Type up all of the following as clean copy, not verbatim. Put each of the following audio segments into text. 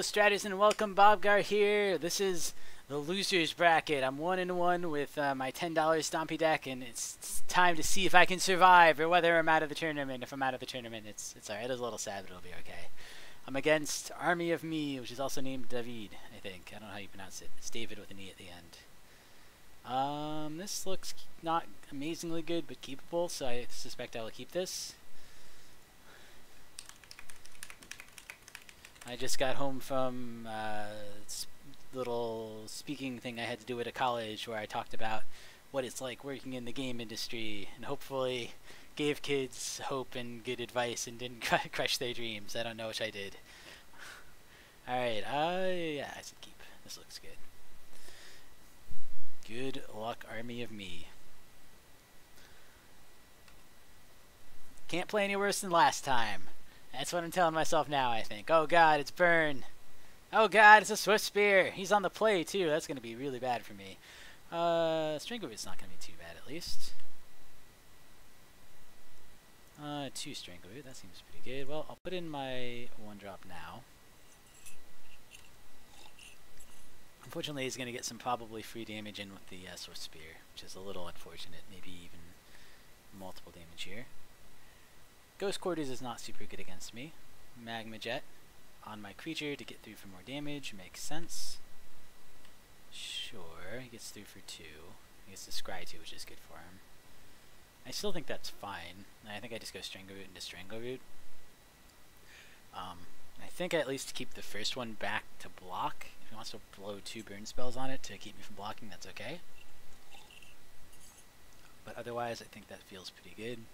Stratus, and welcome. Bobgar here. This is the losers bracket. I'm 1-1 with my $10 Stompy deck, and it's time to see if I can survive or whether I'm out of the tournament. If I'm out of the tournament, it's alright. It's a little sad, but it'll be okay. I'm against Army of Me, which is also named David, I think. I don't know how you pronounce it. It's David with an E at the end. This looks not amazingly good, but keepable, so I suspect I will keep this. I just got home from little speaking thing I had to do at a college where I talked about what it's like working in the game industry and hopefully gave kids hope and good advice and didn't crush their dreams. I don't know which I did. Alright, yeah, I said keep. This looks good. Good luck, Army of Me. Can't play any worse than last time. That's what I'm telling myself now, I think. Oh god, it's Burn. Oh god, it's a Swift Spear. He's on the play, too. That's going to be really bad for me. Strangleroot's not going to be too bad, at least. 2 Strangleroot. That seems pretty good. Well, I'll put in my 1-drop now. Unfortunately, he's going to get some probably free damage in with the Swift Spear, which is a little unfortunate. Maybe even multiple damage here. Ghost Quarters is not super good against me. Magma Jet on my creature to get through for more damage makes sense. Sure, he gets through for 2. He gets to scry 2, which is good for him. I still think that's fine. I think I just go Strangleroot into Strangleroot. I think I at least keep the first one back to block. If he wants to blow 2 burn spells on it to keep me from blocking, that's okay. But otherwise, I think that feels pretty good.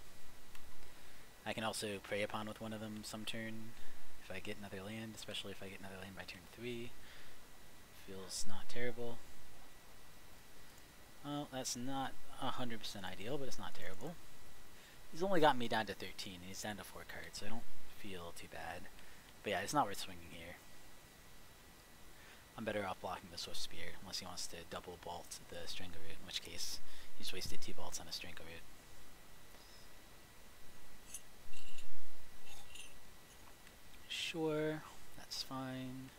I can also prey upon with one of them some turn if I get another land, especially if I get another land by turn 3. Feels not terrible. Well, that's not 100% ideal, but it's not terrible. He's only got me down to 13, and he's down to 4 cards, so I don't feel too bad. But yeah, it's not worth swinging here. I'm better off blocking the Swift Spear, unless he wants to double bolt the Strangleroot, in which case he's wasted 2 bolts on a Strangleroot. Sure, that's fine.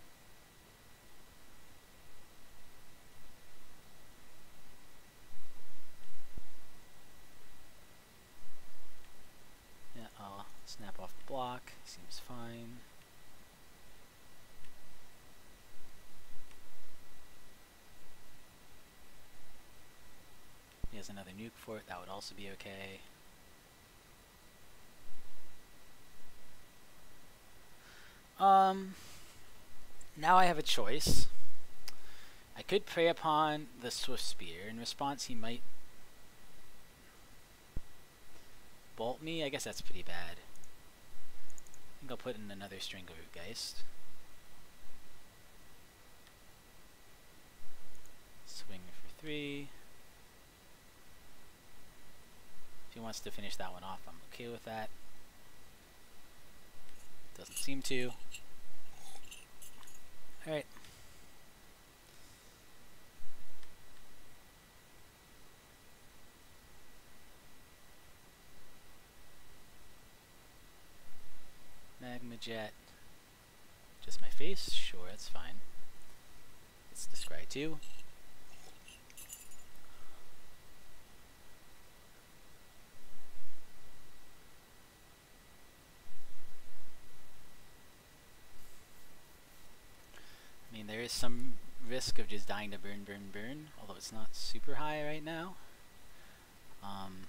Yeah, I'll snap off the block. Seems fine. He has another nuke for it. That would also be okay. Now I have a choice. I could prey upon the Swift Spear. In response, he might bolt me. I guess that's pretty bad. I think I'll put in another Strangleroot Geist. Swing for 3. If he wants to finish that one off, I'm okay with that. Doesn't seem to. Alright. Magma Jet. Just my face? Sure, that's fine. Let's describe 2. I mean, there is some risk of just dying to burn, although it's not super high right now. There's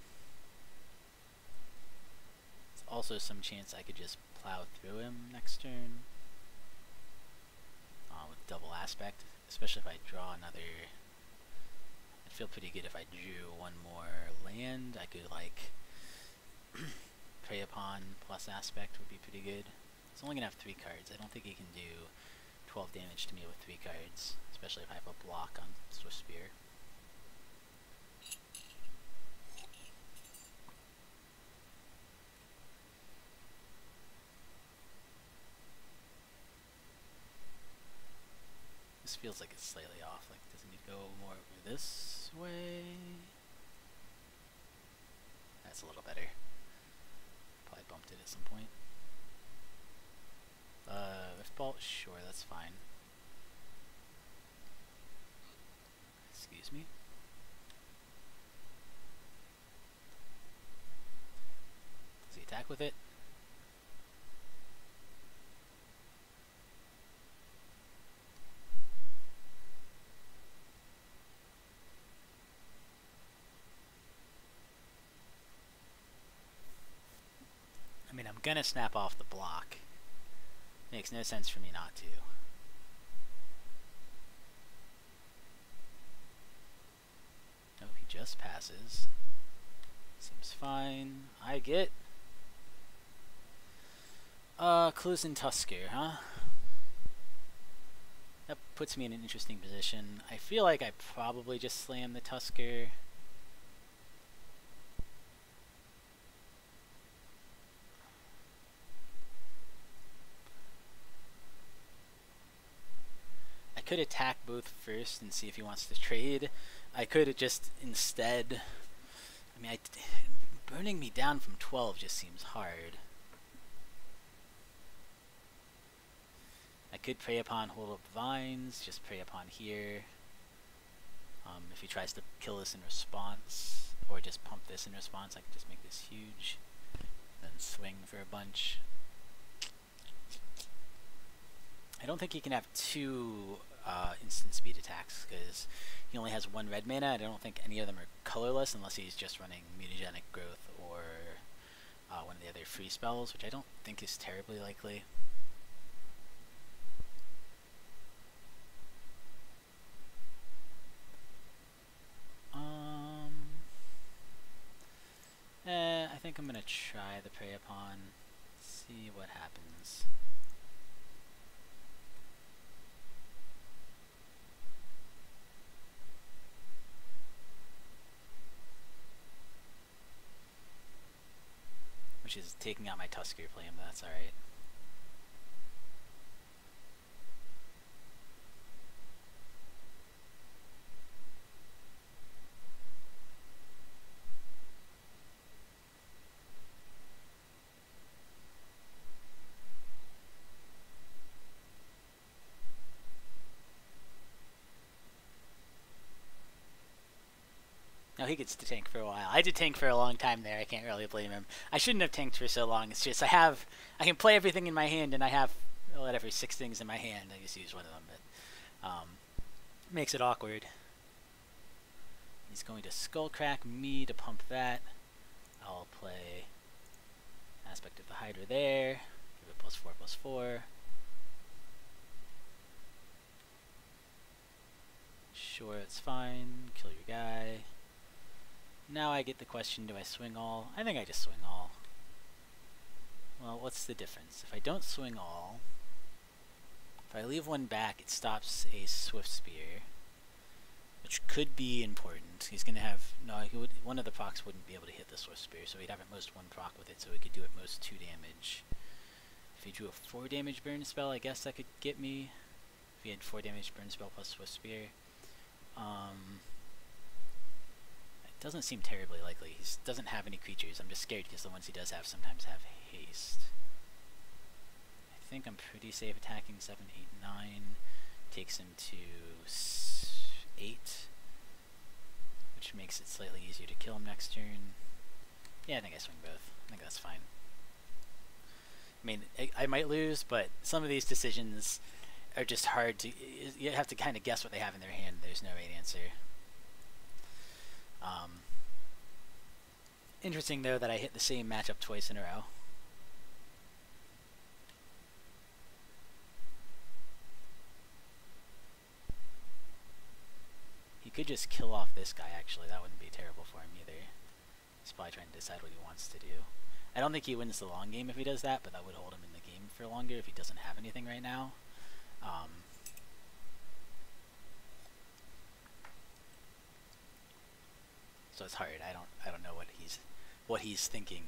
also some chance I could just plow through him next turn with double aspect, especially if I draw another. I'd feel pretty good if I drew 1 more land. I could like prey upon plus aspect would be pretty good. It's only gonna have 3 cards. I don't think he can do 12 damage to me with 3 cards, especially if I have a block on Swift Spear. This feels like it's slightly off. Like, does it need to go more over this way? That's a little better. Probably bumped it at some point. Lift ball? Sure, that's fine. Excuse me. Does he attack with it? I mean, I'm gonna snap off the block. Makes no sense for me not to. Oh, he just passes. Seems fine. I get... Clues Tusker, huh? That puts me in an interesting position. I feel like I probably just slam the Tusker. I could attack both first and see if he wants to trade. I could just instead... I mean, burning me down from 12 just seems hard. I could prey upon Hold Up Vines, just prey upon here. If he tries to kill this in response, or just pump this in response, I can just make this huge, then swing for a bunch. I don't think he can have two instant speed attacks, because he only has one red mana, and I don't think any of them are colorless unless he's just running Mutagenic Growth or one of the other free spells, which I don't think is terribly likely. I think I'm gonna try the Prey Upon, see what happens. Which is taking out my Tusker Flame, but that's alright. No, he gets to tank for a while. I did tank for a long time there. I can't really blame him. I shouldn't have tanked for so long. It's just I can play everything in my hand, and I have whatever 6 things in my hand. I just use one of them, but makes it awkward. He's going to Skullcrack me to pump that. I'll play Aspect of the Hydra there. Give it +4/+4. Sure, it's fine. Kill your guy. Now I get the question, do I swing all? I think I just swing all. Well, what's the difference? If I don't swing all, if I leave one back, it stops a Swift Spear, which could be important. He's going to have... No, one of the procs wouldn't be able to hit the Swift Spear, so he'd have at most 1 proc with it, so he could do at most 2 damage. If he drew a 4 damage burn spell, I guess that could get me. If he had 4 damage burn spell plus Swift Spear. It doesn't seem terribly likely. He doesn't have any creatures. I'm just scared because the ones he does have sometimes have haste. I think I'm pretty safe attacking 7, 8, 9. Takes him to 8, which makes it slightly easier to kill him next turn. Yeah, I think I swing both. I think that's fine. I mean, I might lose, but some of these decisions are just hard to... You have to kind of guess what they have in their hand. There's no right answer. Interesting, though, that I hit the same matchup twice in a row. He could just kill off this guy, actually. That wouldn't be terrible for him either. He's probably trying to decide what he wants to do. I don't think he wins the long game if he does that, but that would hold him in the game for longer if he doesn't have anything right now. So it's hard. I don't know what he's thinking.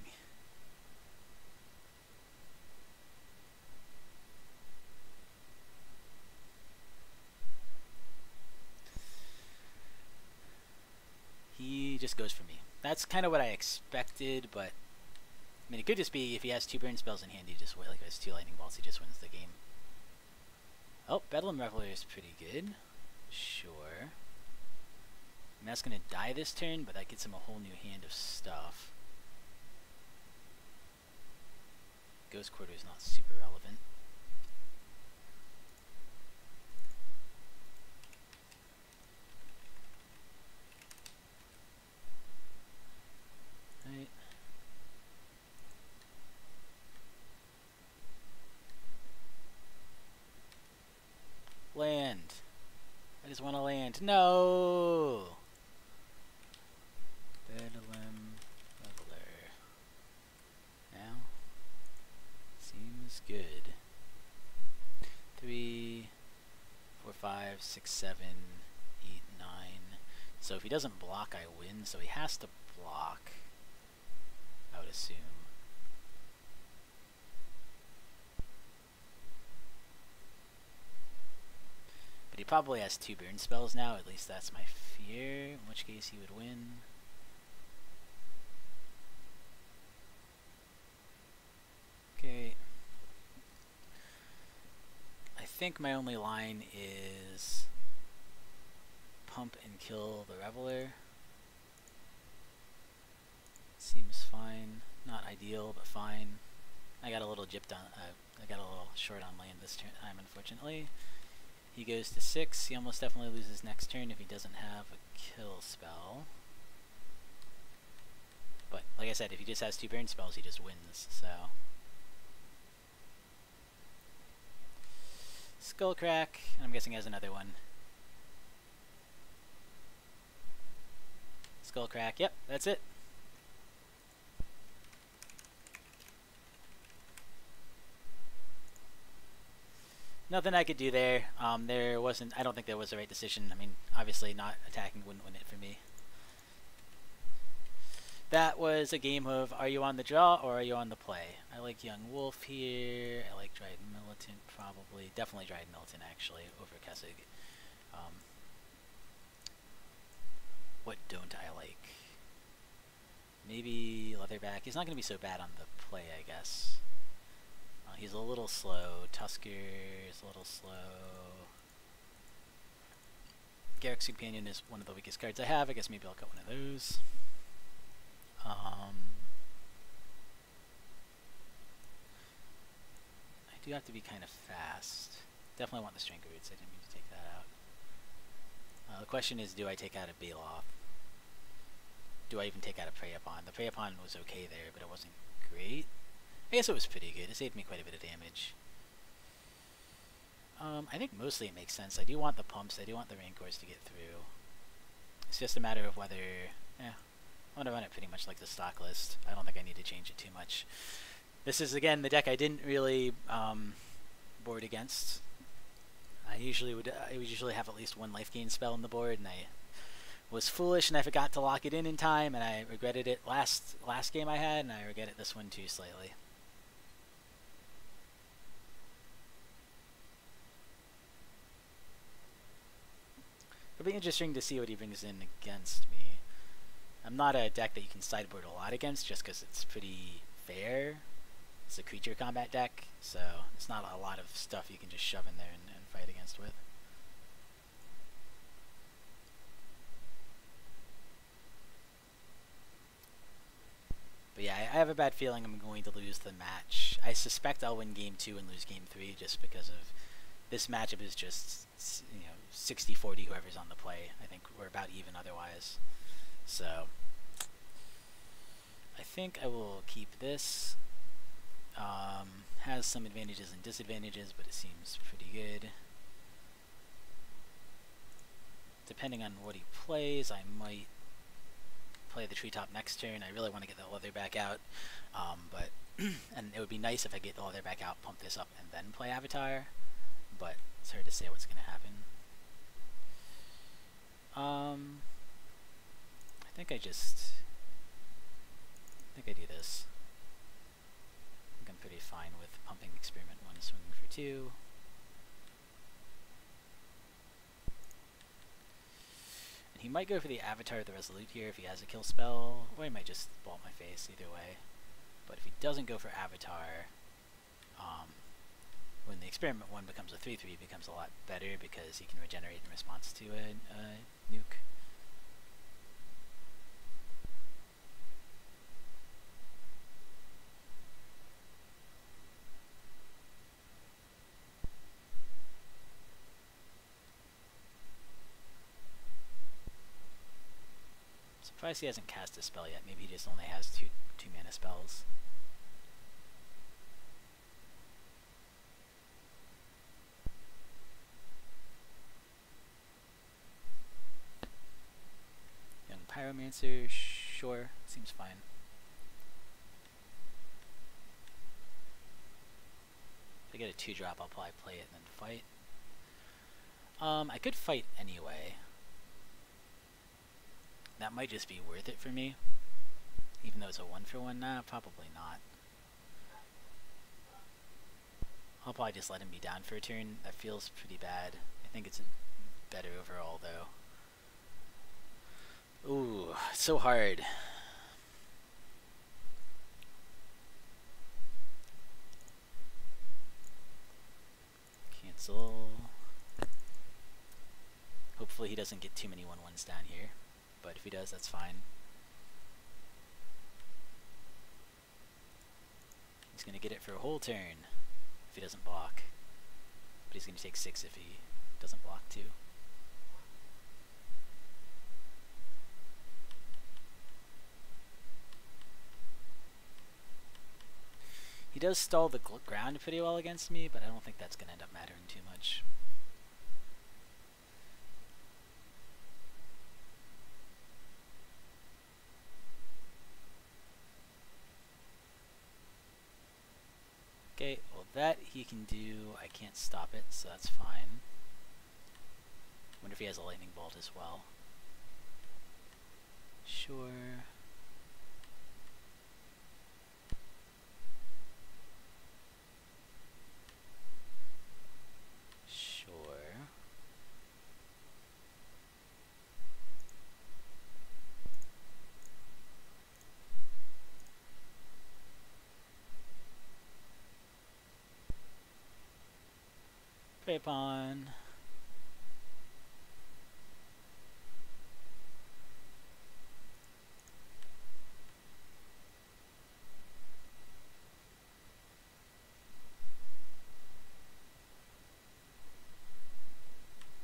He just goes for me. That's kind of what I expected, but I mean, it could just be if he has 2 burn spells in hand, he just like has 2 lightning bolts, he just wins the game. Oh, Bedlam Reveler is pretty good. Sure. And that's gonna die this turn, but that gets him a whole new hand of stuff. Ghost Quarter is not super relevant. Right. Land. I just want to land. No! Bedlam Leveler. Now. Seems good. 3, 4, 5, 6, 7, 8, 9. So if he doesn't block, I win. So he has to block, I would assume. But he probably has 2 burn spells now, at least that's my fear, in which case he would win. Okay. I think my only line is pump and kill the Reveler. Seems fine. Not ideal, but fine. I got a little gypped on, I got a little short on land this time, unfortunately. He goes to 6. He almost definitely loses next turn if he doesn't have a kill spell. But, like I said, if he just has 2 burn spells, he just wins, so. Skullcrack, and I'm guessing he has another one. Skullcrack, yep, that's it. Nothing I could do there. There wasn't, I don't think there was the right decision. I mean, obviously not attacking wouldn't win it for me. That was a game of are you on the draw or are you on the play? I like Young Wolf here. I like Dryden Militant probably. Definitely Dryden Militant actually over Kessig. What don't I like? Maybe Leatherback. He's not going to be so bad on the play, I guess. He's a little slow. Tusker is a little slow. Garrick's Companion is one of the weakest cards I have. I guess maybe I'll cut one of those. I do have to be kind of fast. Definitely want the Strength Roots. I didn't mean to take that out. The question is, do I take out a Baloth? Do I even take out a Prey Upon? The Prey Upon was okay there, but it wasn't great. I guess it was pretty good. It saved me quite a bit of damage. I think mostly it makes sense. I do want the pumps. I do want the Rancors to get through. It's just a matter of whether... I'm going to run it pretty much like the stock list. I don't think I need to change it too much. This is, again, the deck I didn't really board against. I would usually have at least 1 life gain spell on the board, and I was foolish and I forgot to lock it in time, and I regretted it last game I had, and I regret it this one too slightly. It'll be interesting to see what he brings in against me. I'm not a deck that you can sideboard a lot against just because it's pretty fair. It's a creature combat deck, so it's not a lot of stuff you can just shove in there and fight against with. But yeah, I have a bad feeling I'm going to lose the match. I suspect I'll win game 2 and lose game 3 just because of this matchup is just, you know, 60-40 whoever's on the play. I think we're about even otherwise. So I think I will keep this. Has some advantages and disadvantages, but it seems pretty good. Depending on what he plays, I might play the Treetop next turn. I really want to get the Leatherback out, but and it would be nice if I get the Leatherback out, pump this up, and then play Avatar, but it's hard to say what's going to happen. I think I do this. I think I'm pretty fine with pumping Experiment 1 and swinging for 2. And he might go for the Avatar of the Resolute here if he has a kill spell, or he might just ball my face, either way. But if he doesn't go for Avatar, when the Experiment 1 becomes a 3/3, it becomes a lot better because he can regenerate in response to a nuke. Surprised he hasn't cast a spell yet. Maybe he just only has two mana spells. Young Pyromancer, sure, seems fine. If I get a 2-drop, I'll probably play it and then fight. I could fight anyway. That might just be worth it for me. Even though it's a 1-for-1 now, probably not. I'll probably just let him be down for a turn. That feels pretty bad. I think it's better overall, though. Ooh, so hard. Cancel. Hopefully he doesn't get too many 1/1s down here. But if he does, that's fine. He's going to get it for a whole turn if he doesn't block. But he's going to take 6 if he doesn't block too. He does stall the ground pretty well against me, but I don't think that's going to end up mattering too much. Okay, well that he can do. I can't stop it, so that's fine. Wonder if he has a lightning bolt as well. Sure. Sure. Prey upon.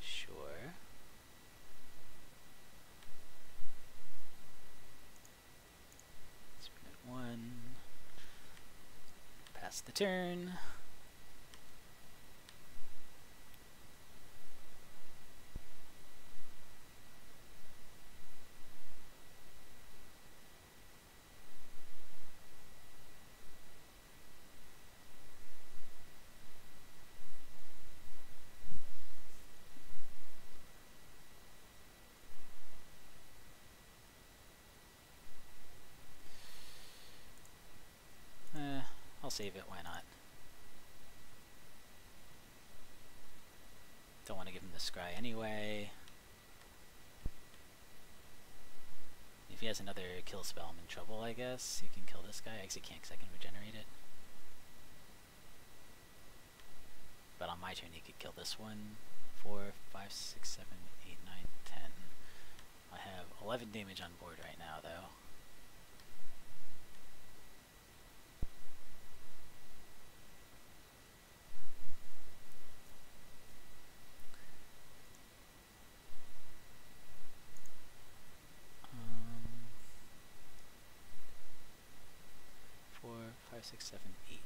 Sure. Spin at 1. Pass the turn. I'll save it, why not? Don't want to give him the scry anyway. If he has another kill spell, I'm in trouble, I guess. He can kill this guy. I guess he can't because I can regenerate it. But on my turn, he could kill this one. 4, 5, 6, 7, 8, 9, 10. I have 11 damage on board right now, though. Five, 6, 7, 8.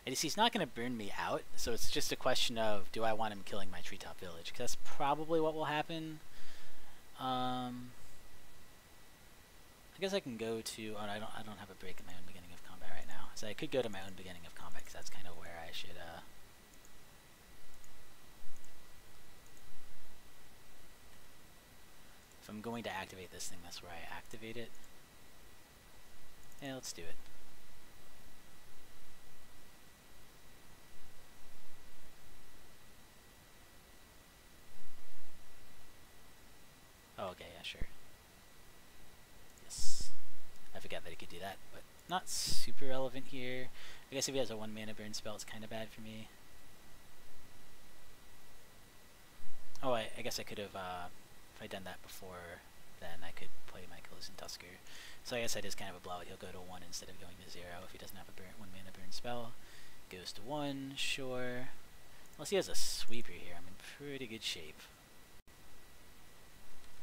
And he's not going to burn me out, so it's just a question of, do I want him killing my treetop village? Because that's probably what will happen. I guess I can go to. Oh, no, I don't have a break at my own beginning of combat right now, so I could go to my own beginning of combat because that's kind of where I should. If I'm going to activate this thing, that's where I activate it. Yeah, let's do it. Oh, okay, yeah, sure. Yes. I forgot that he could do that, but Not super relevant here. I guess if he has a 1 mana burn spell, it's kind of bad for me. Oh, I guess I could have, if I'd done that before, then I could play my Close and Tusker. So I guess that is kind of a blowout. He'll go to 1 instead of going to 0 if he doesn't have a 1 mana burn spell. Goes to 1, sure. Unless he has a sweeper here, I'm in pretty good shape.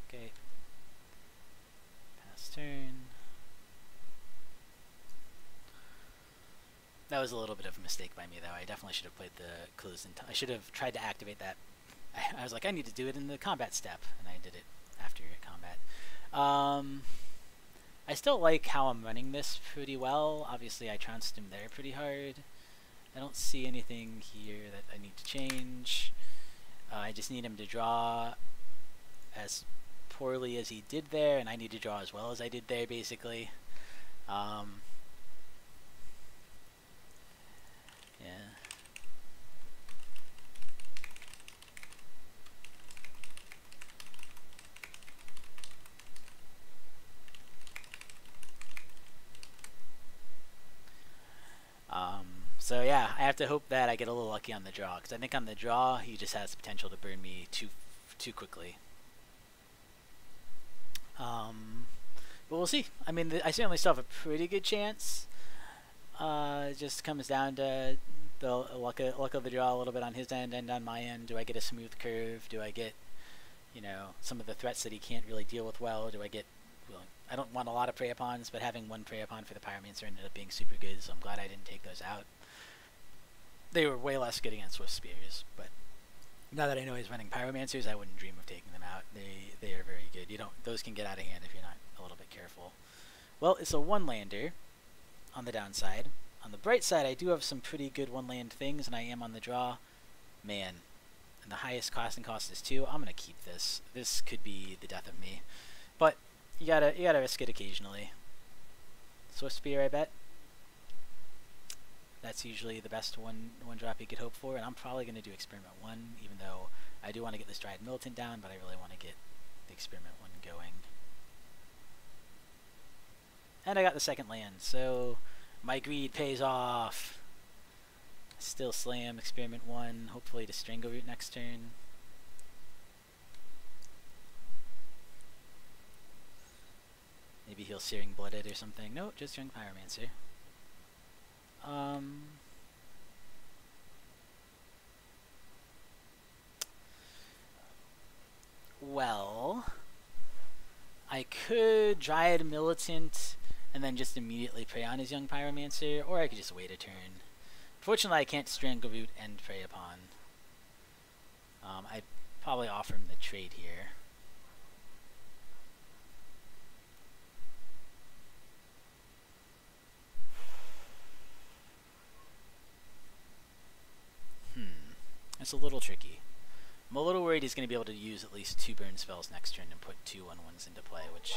Okay. Pass turn. That was a little bit of a mistake by me, though. I definitely should have played the Close and I should have tried to activate that. I was like, I need to do it in the combat step, and I did it after combat. I still like how I'm running this pretty well. Obviously, I trounced him there pretty hard. I don't see anything here that I need to change. I just need him to draw as poorly as he did there, and I need to draw as well as I did there, basically. Yeah. So yeah, I have to hope that I get a little lucky on the draw, because I think on the draw he just has the potential to burn me too quickly. But we'll see. I mean, I certainly still have a pretty good chance. It just comes down to the luck of the draw a little bit on his end and on my end. Do I get a smooth curve? Do I get, you know, some of the threats that he can't really deal with well? Do I get, well, I don't want a lot of prey upons, but having 1 prey upon for the Pyromancer ended up being super good, so I'm glad I didn't take those out. They were way less good against Swift Spears, but now that I know he's running Pyromancers, I wouldn't dream of taking them out. They are very good. Those can get out of hand if you're not a little bit careful. Well, it's a 1-lander on the downside. On the bright side, I do have some pretty good 1-land things, and I am on the draw. Man, and the highest cost is 2. I'm gonna keep this. This could be the death of me, but you gotta risk it occasionally. Swift Spear, I bet. That's usually the best one drop you could hope for, and I'm probably going to do Experiment 1, even though I do want to get this Dryad Militant down, but I really want to get the Experiment 1 going. And I got the 2nd land, so my greed pays off. Still slam Experiment 1, hopefully to Strangleroot next turn. Maybe he'll Searing Blooded or something. Nope, just Young Pyromancer. Well, I could Dryad Militant and then just immediately prey on his Young Pyromancer, or I could just wait a turn. Fortunately, I can't Strangleroot and prey upon. I'd probably offer him the trade here. It's a little tricky. I'm a little worried he's going to be able to use at least 2 burn spells next turn and put 2 1/1s into play, which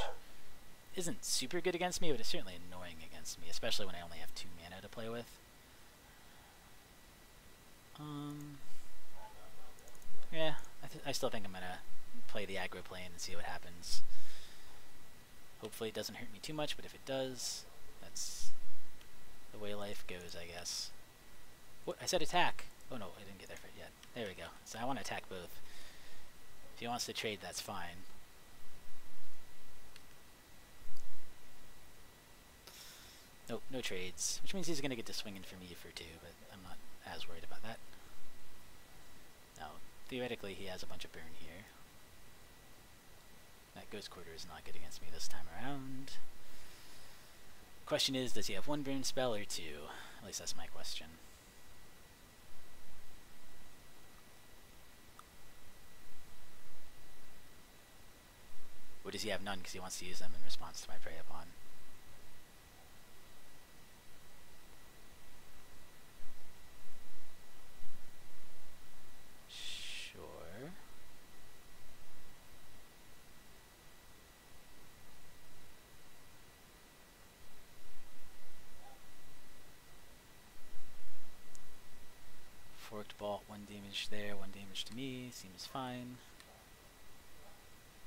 isn't super good against me, but it's certainly annoying against me, especially when I only have 2 mana to play with. Yeah, I still think I'm going to play the aggro plane and see what happens. Hopefully it doesn't hurt me too much, but if it does, that's the way life goes, I guess. What? I said attack! Oh no, I didn't get there yet. There we go. So I want to attack both. If he wants to trade, that's fine. Nope, no trades. Which means he's going to get to swinging for me for 2, but I'm not as worried about that. Now, theoretically, he has a bunch of burn here. That Ghost Quarter is not good against me this time around. Question is, does he have 1 burn spell or 2? At least that's my question. Or does he have none because he wants to use them in response to my prey upon? Sure. Forked Bolt, 1 damage there, 1 damage to me, seems fine.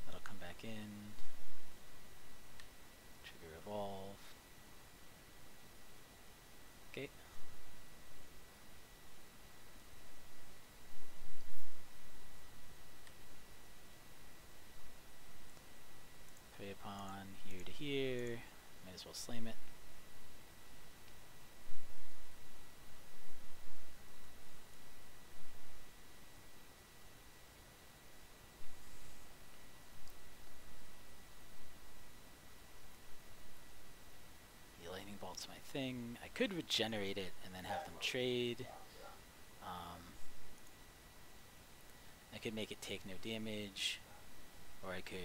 That'll come back in. Trigger Evolve. Play a pawn here to here. Might as well slam it. The lightning bolt's my thing. I could regenerate it and then have them trade. I could make it take no damage, or I could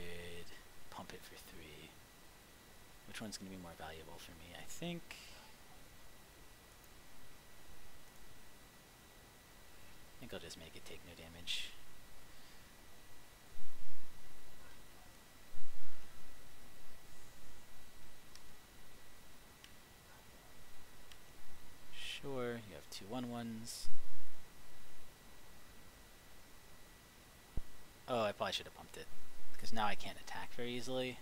pump it for 3. Which one's going to be more valuable for me? I think I'll just make it take no damage. Sure, you have 2 1/1s. Oh, I probably should have pumped it, because now I can't attack very easily.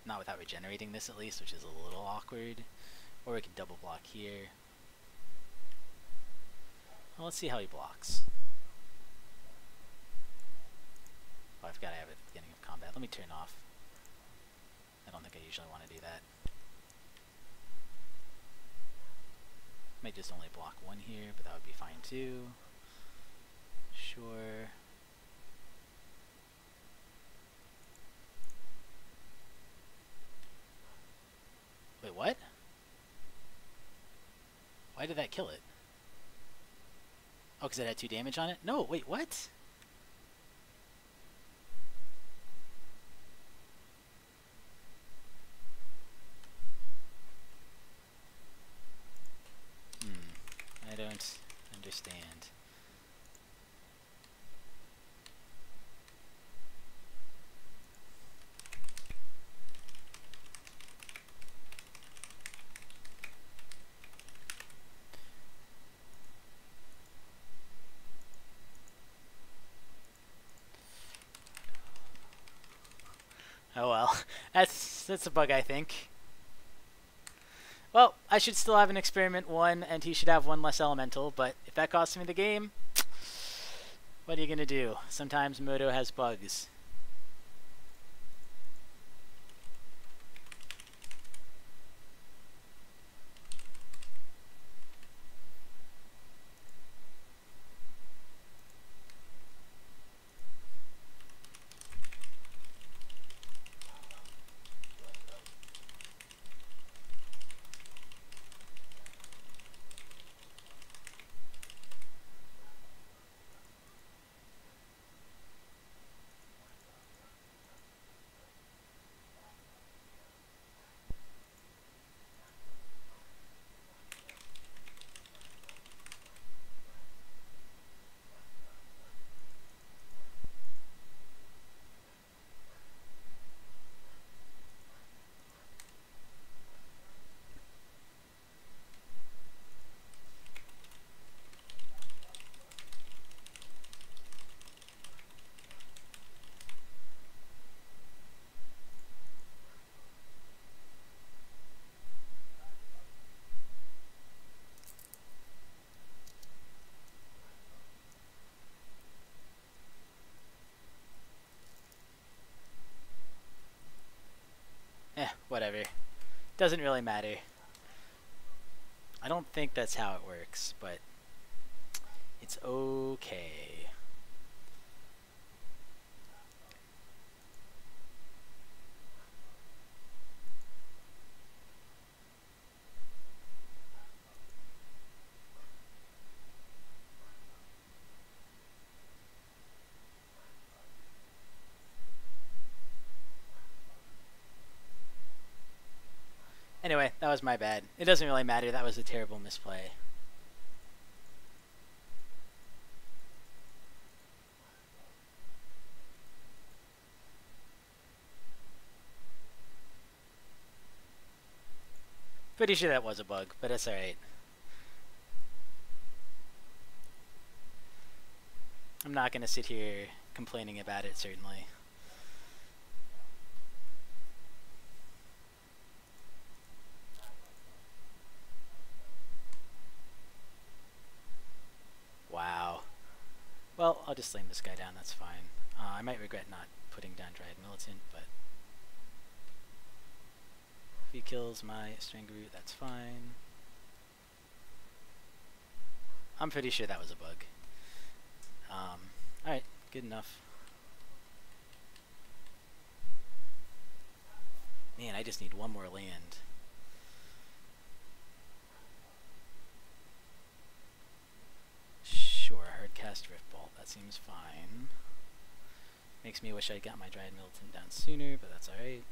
Not without regenerating this at least, which is a little awkward. Or we could double block here. Well, let's see how he blocks. Oh, I forgot I have it at the beginning of combat. Let me turn off. I don't think I usually want to do that. Might just only block 1 here, but that would be fine too. Sure. Wait, what? Why did that kill it? Oh, because it had 2 damage on it? No, wait, what? I don't understand. Oh well, that's a bug, I think. Well, I should still have an experiment 1, and he should have 1 less elemental, but if that costs me the game, what are you gonna do? Sometimes Moto has bugs. Whatever. Doesn't really matter. I don't think that's how it works, but it's okay. Anyway, that was my bad. It doesn't really matter. That was a terrible misplay. Pretty sure that was a bug, but it's alright. I'm not going to sit here complaining about it, certainly. Wow. Well, I'll just slam this guy down, that's fine. I might regret not putting down Dryad Militant, but if he kills my Strangle-Root, that's fine. I'm pretty sure that was a bug. Alright, good enough. Man, I just need one more land. Sure, hard cast Rift Bolt, that seems fine. Makes me wish I'd got my Dryad Militant down sooner, but that's alright.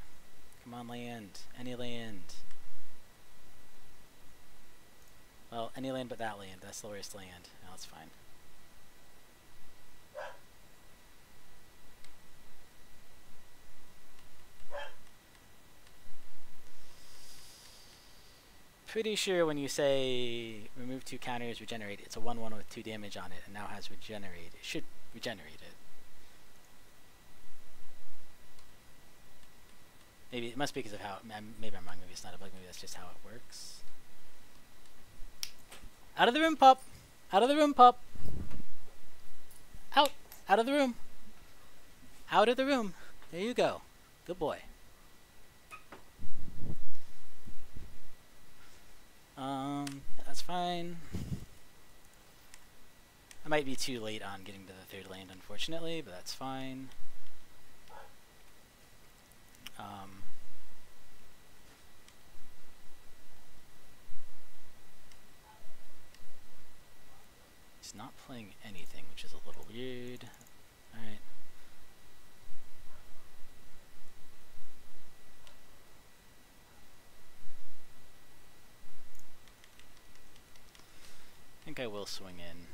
Come on, land. Any land. Well, any land but that land. That's the worst land. No, that's fine. Pretty sure when you say remove 2 counters, regenerate, it's a 1/1 with 2 damage on it, and now has regenerate. It should regenerate it. Maybe it must be because of how. Maybe I'm wrong. Maybe it's not a bug. Maybe that's just how it works. Out of the room, pup! Out of the room, pup! Out! Out of the room! Out of the room! There you go. Good boy. That's fine. I might be too late on getting to the 3rd land, unfortunately, but that's fine. He's not playing anything, which is a little weird. Alright. I think I will swing in.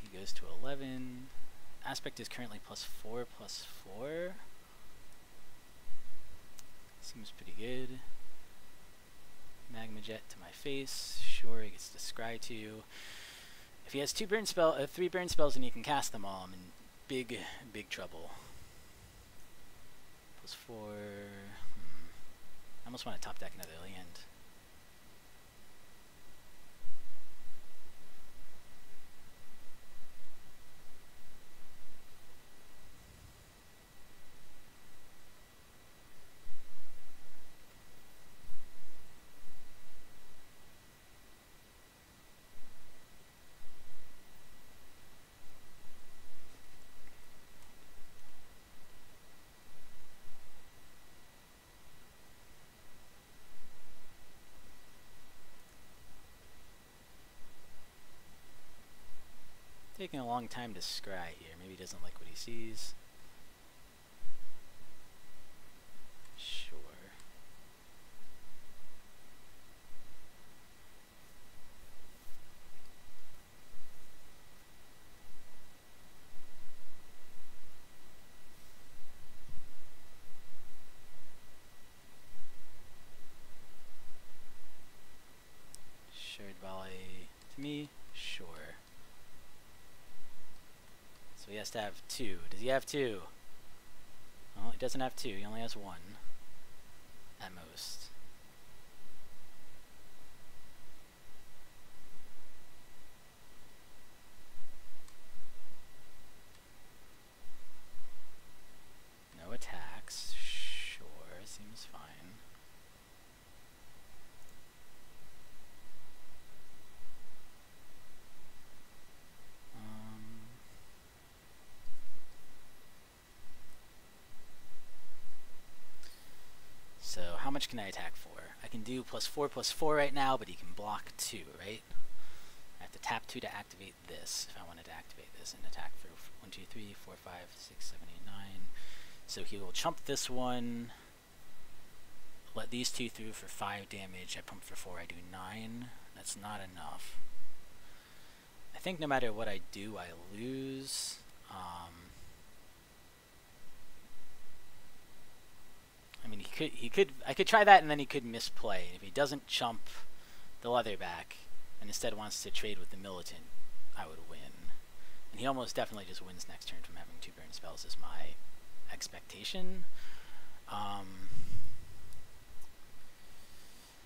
He goes to 11. Aspect is currently +4/+4. Seems pretty good. Magma Jet to my face. Sure, he gets to scry 2. If he has 3 burn spells and he can cast them all, I'm in big trouble. +4. I almost want to top deck another land. Taking a long time to scry here. Maybe he doesn't like what he sees. Sure. Shared volley to me. Sure. So he has to have 2. Does he have 2? Well, he doesn't have 2. He only has 1. At most. No attacks. Sure, seems fine. So how much can I attack for? I can do +4/+4 right now, but he can block 2, right? I have to tap 2 to activate this, if I wanted to activate this and attack for 1, 2, 3, 4, 5, 6, 7, 8, 9. So he will chump this one, let these 2 through for 5 damage. I pump for 4, I do 9. That's not enough. I think no matter what I do, I lose. I mean, I could try that, and then he could misplay. If he doesn't chump the Leatherback, and instead wants to trade with the Militant, I would win. And he almost definitely just wins next turn from having 2 burn spells is my expectation.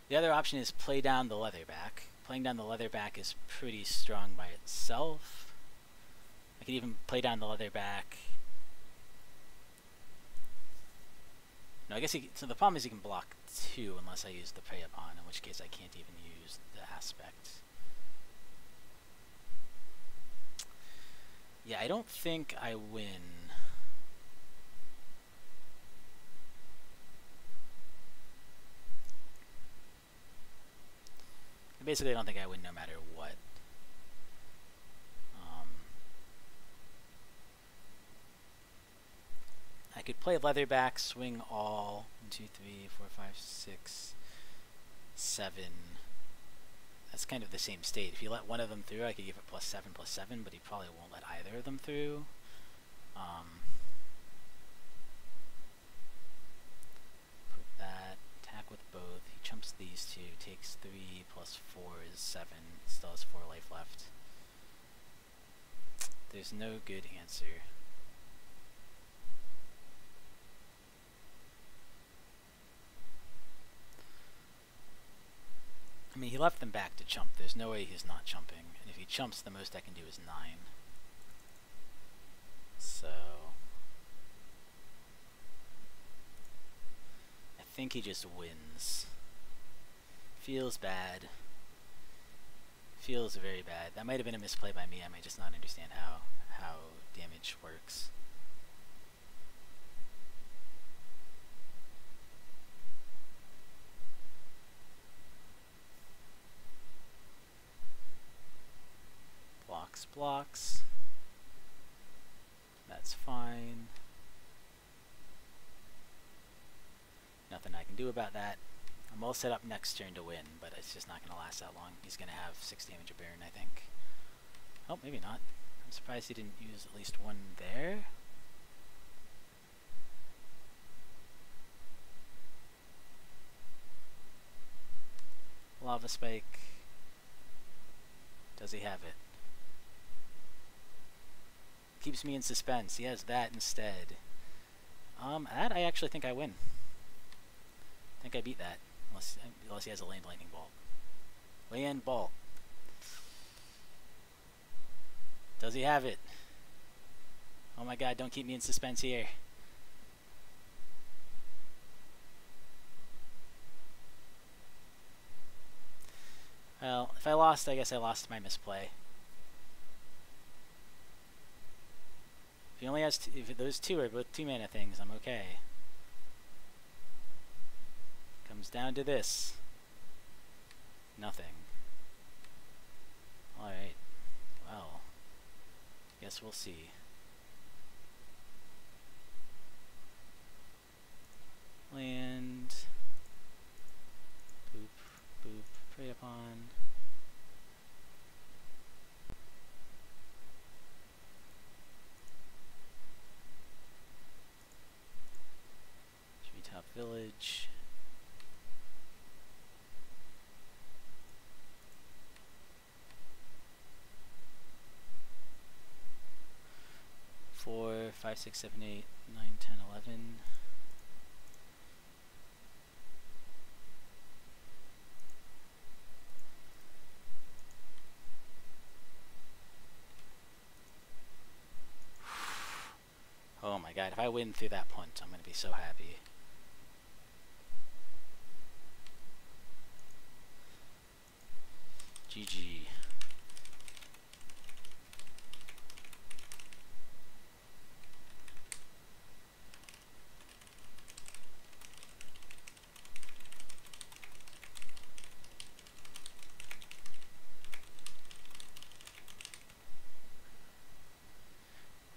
The other option is play down the Leatherback. Playing down the Leatherback is pretty strong by itself. I could even play down the Leatherback. No, I guess so the problem is he can block 2 unless I use the Prey Upon, in which case I can't even use the Aspect. Yeah, I don't think I win. Basically, I don't think I win no matter what. I could play Leatherback, swing all 1, 2, 3, 4, 5, 6, 7. That's kind of the same state. If you let one of them through, I could give it +7/+7, but he probably won't let either of them through. Put that, attack with both. He chumps these 2, takes 3 + 4 is 7. Still has 4 life left. There's no good answer. I mean, he left them back to chump. There's no way he's not chumping. And if he chumps, the most I can do is 9. So I think he just wins. Feels bad. Feels very bad. That might have been a misplay by me. I might just not understand how damage works. Blocks. That's fine. Nothing I can do about that. I'm all set up next turn to win, but it's just not going to last that long. He's going to have 6 damage a burn, I think. Oh, maybe not. I'm surprised he didn't use at least 1 there. Lava Spike. Does he have it? Keeps me in suspense. He has that instead. That I actually think I win. I think I beat that. Unless he has a Land Lightning Bolt. Land Bolt. Does he have it? Oh my god, don't keep me in suspense here. Well, if I lost, I guess I lost my misplay. If he only has if those 2 are both 2 mana things, I'm okay. Comes down to this. Nothing. Alright. Well, guess we'll see. Land. Boop, boop, Prey Upon. Treetop Village. Four, 5, 6, 7, 8, 9, 10, 11. Oh my god, if I win through that punt, I'm going to be so happy. GG.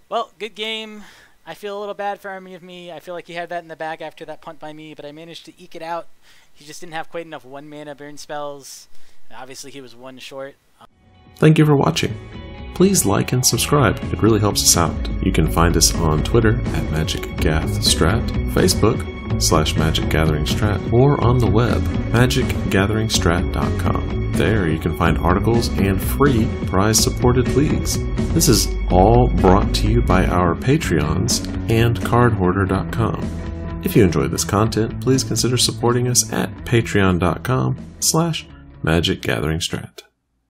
Well, good game. I feel a little bad for Army of Me. I feel like he had that in the bag after that punt by me, but I managed to eke it out. He just didn't have quite enough 1 mana burn spells. Obviously, he was 1 short. Thank you for watching. Please like and subscribe. It really helps us out. You can find us on Twitter at MagicGathStrat, Facebook /MagicGatheringStrat, or on the web, magicgatheringstrat.com. There you can find articles and free prize-supported leagues. This is all brought to you by our Patreons and cardhoarder.com. If you enjoy this content, please consider supporting us at patreon.com/magicgatheringstrat.